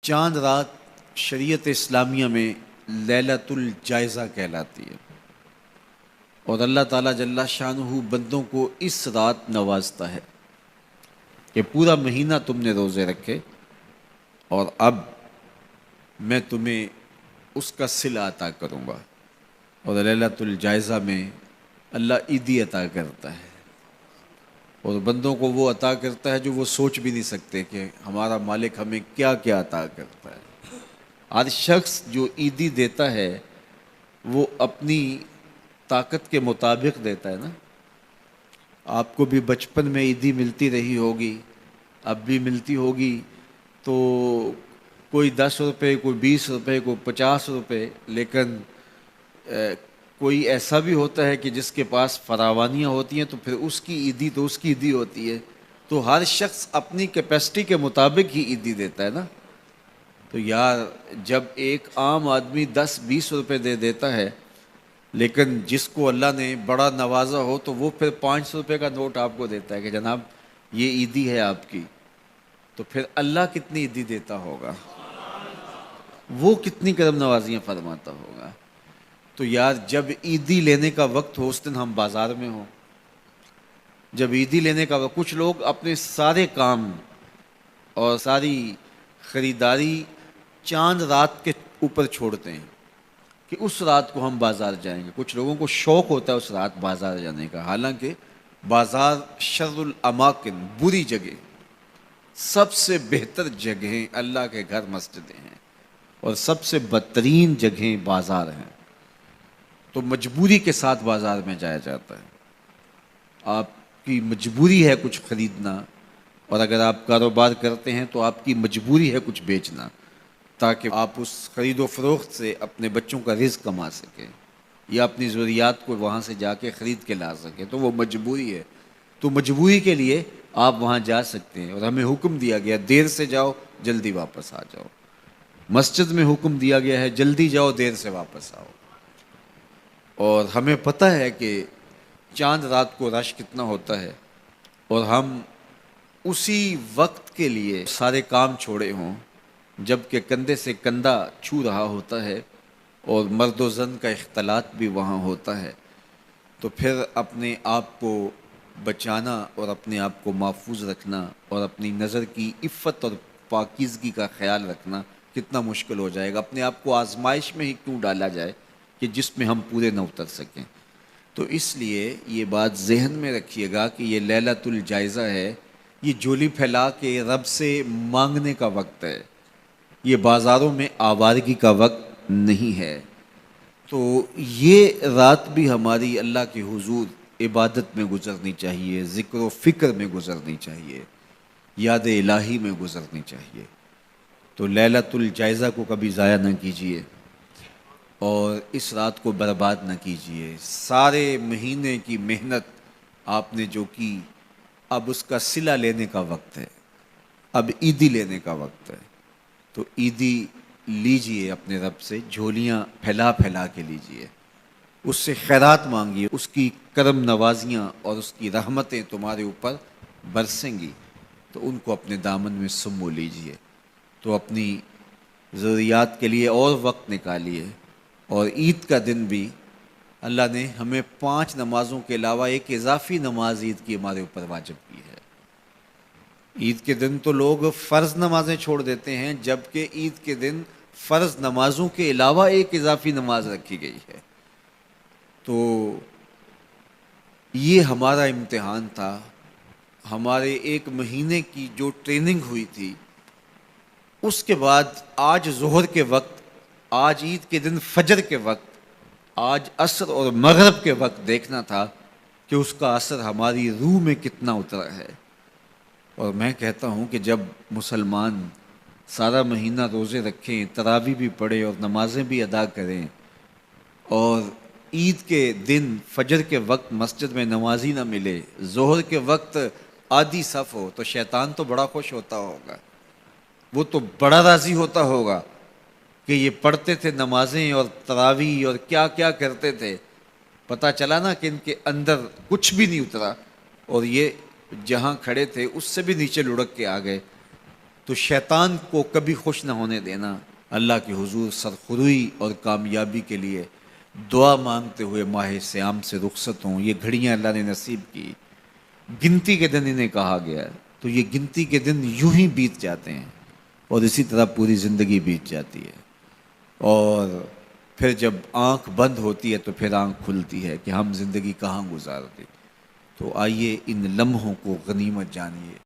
چاند رات شریعت اسلامیہ میں لیلۃ الجائزہ کہلاتی ہے، اور اللہ تعالیٰ جل شانہ بندوں کو اس رات نوازتا ہے کہ پورا مہینہ تم نے روزے رکھے اور اب میں تمہیں اس کا صلہ عطا کروں گا۔ اور لیلۃ الجائزہ میں اللہ عیدی عطا کرتا ہے، اور بندوں کو وہ عطا کرتا ہے جو وہ سوچ بھی نہیں سکتے کہ ہمارا مالک ہمیں کیا کیا عطا کرتا ہے۔ ہر شخص جو عیدی دیتا ہے وہ اپنی طاقت کے مطابق دیتا ہے نا۔ آپ کو بھی بچپن میں عیدی ملتی رہی ہوگی، اب بھی ملتی ہوگی، تو کوئی 10 روپے، کوئی 20 روپے، کوئی 50 روپے، لیکن کوئی ایسا بھی ہوتا ہے کہ جس کے پاس فراوانیاں ہوتی ہیں تو پھر اس کی عیدی تو اس کی عیدی ہوتی ہے۔ تو ہر شخص اپنی کیپیسٹی کے مطابق ہی عیدی دیتا ہے نا۔ تو یار جب ایک عام آدمی 10-20 روپے دے دیتا ہے، لیکن جس کو اللہ نے بڑا نوازا ہو تو وہ پھر 500 روپے کا نوٹ آپ کو دیتا ہے کہ جناب یہ عیدی ہے آپ کی، تو پھر اللہ کتنی عیدی دیتا ہوگا، وہ کتنی کرم نوازیاں فرماتا ہوگا۔ تو یار جب عیدی لینے کا وقت ہو، اس دن ہم بازار میں ہوں، جب عیدی لینے کا وقت، کچھ لوگ اپنے سارے کام اور ساری خریداری چاند رات کے اوپر چھوڑتے ہیں کہ اس رات کو ہم بازار جائیں گے۔ کچھ لوگوں کو شوق ہوتا ہے اس رات بازار جانے کا، حالانکہ بازار شر الاماکن، بری جگہ، سب سے بہتر جگہیں اللہ کے گھر مسجدیں ہیں، اور سب سے بدترین جگہیں بازار ہیں۔ تو مجبوری کے ساتھ بازار میں جایا جاتا ہے، آپ کی مجبوری ہے کچھ خریدنا، اور اگر آپ کاروبار کرتے ہیں تو آپ کی مجبوری ہے کچھ بیچنا، تاکہ آپ اس خرید و فروخت سے اپنے بچوں کا رزق کما سکیں یا اپنی ضروریات کو وہاں سے جا کے خرید کے لا سکیں، تو وہ مجبوری ہے۔ تو مجبوری کے لیے آپ وہاں جا سکتے ہیں، اور ہمیں حکم دیا گیا دیر سے جاؤ جلدی واپس آ جاؤ۔ مسجد میں حکم دیا گیا ہے جلدی جاؤ دیر سے واپس آؤ۔ اور ہمیں پتہ ہے کہ چاند رات کو رش کتنا ہوتا ہے، اور ہم اسی وقت کے لیے سارے کام چھوڑے ہوں جب کہ کندھے سے کندھا چھو رہا ہوتا ہے، اور مرد و زن کا اختلاط بھی وہاں ہوتا ہے، تو پھر اپنے آپ کو بچانا اور اپنے آپ کو محفوظ رکھنا اور اپنی نظر کی عفت اور پاکیزگی کا خیال رکھنا کتنا مشکل ہو جائے گا۔ اپنے آپ کو آزمائش میں ہی کیوں ڈالا جائے کہ جس میں ہم پورے نہ اتر سکیں۔ تو اس لیے یہ بات ذہن میں رکھیے گا کہ یہ لیلۃ الجائزہ ہے، یہ جھولی پھیلا کے رب سے مانگنے کا وقت ہے، یہ بازاروں میں آوارگی کا وقت نہیں ہے۔ تو یہ رات بھی ہماری اللہ کے حضور عبادت میں گزرنی چاہیے، ذکر و فکر میں گزرنی چاہیے، یاد الہی میں گزرنی چاہیے۔ تو لیلۃ الجائزہ کو کبھی ضائع نہ کیجیے، اور اس رات کو برباد نہ کیجیے۔ سارے مہینے کی محنت آپ نے جو کی، اب اس کا صلہ لینے کا وقت ہے، اب عیدی لینے کا وقت ہے۔ تو عیدی لیجئے اپنے رب سے، جھولیاں پھیلا پھیلا کے لیجئے، اس سے خیرات مانگیے، اس کی کرم نوازیاں اور اس کی رحمتیں تمہارے اوپر برسیں گی، تو ان کو اپنے دامن میں سمو لیجئے۔ تو اپنی ضروریات کے لیے اور وقت نکالیے، اور عید کا دن بھی اللہ نے ہمیں 5 نمازوں کے علاوہ ایک اضافی نماز عید کی ہمارے اوپر واجب کی ہے۔ عید کے دن تو لوگ فرض نمازیں چھوڑ دیتے ہیں، جبکہ عید کے دن فرض نمازوں کے علاوہ ایک اضافی نماز رکھی گئی ہے۔ تو یہ ہمارا امتحان تھا، ہمارے ایک مہینے کی جو ٹریننگ ہوئی تھی، اس کے بعد آج ظہر کے وقت، آج عید کے دن فجر کے وقت، آج عصر اور مغرب کے وقت دیکھنا تھا کہ اس کا اثر ہماری روح میں کتنا اترا ہے۔ اور میں کہتا ہوں کہ جب مسلمان سارا مہینہ روزے رکھیں، تراویح بھی پڑھیں اور نمازیں بھی ادا کریں، اور عید کے دن فجر کے وقت مسجد میں نمازی نہ ملے، ظہر کے وقت آدھی صف ہو، تو شیطان تو بڑا خوش ہوتا ہوگا، وہ تو بڑا راضی ہوتا ہوگا کہ یہ پڑھتے تھے نمازیں اور تراویح اور کیا کیا کرتے تھے، پتہ چلا نا کہ ان کے اندر کچھ بھی نہیں اترا، اور یہ جہاں کھڑے تھے اس سے بھی نیچے لڑک کے آ گئے۔ تو شیطان کو کبھی خوش نہ ہونے دینا، اللہ کے حضور سرخروئی اور کامیابی کے لیے دعا مانگتے ہوئے ماہ سیام سے رخصت ہوں۔ یہ گھڑیاں اللہ نے نصیب کی، گنتی کے دن انہیں کہا گیا ہے، تو یہ گنتی کے دن یوں ہی بیت جاتے ہیں اور اسی طرح پوری زندگی بیت جاتی ہے، اور پھر جب آنکھ بند ہوتی ہے تو پھر آنکھ کھلتی ہے کہ ہم زندگی کہاں گزار دی۔ تو آئیے ان لمحوں کو غنیمت جانیے۔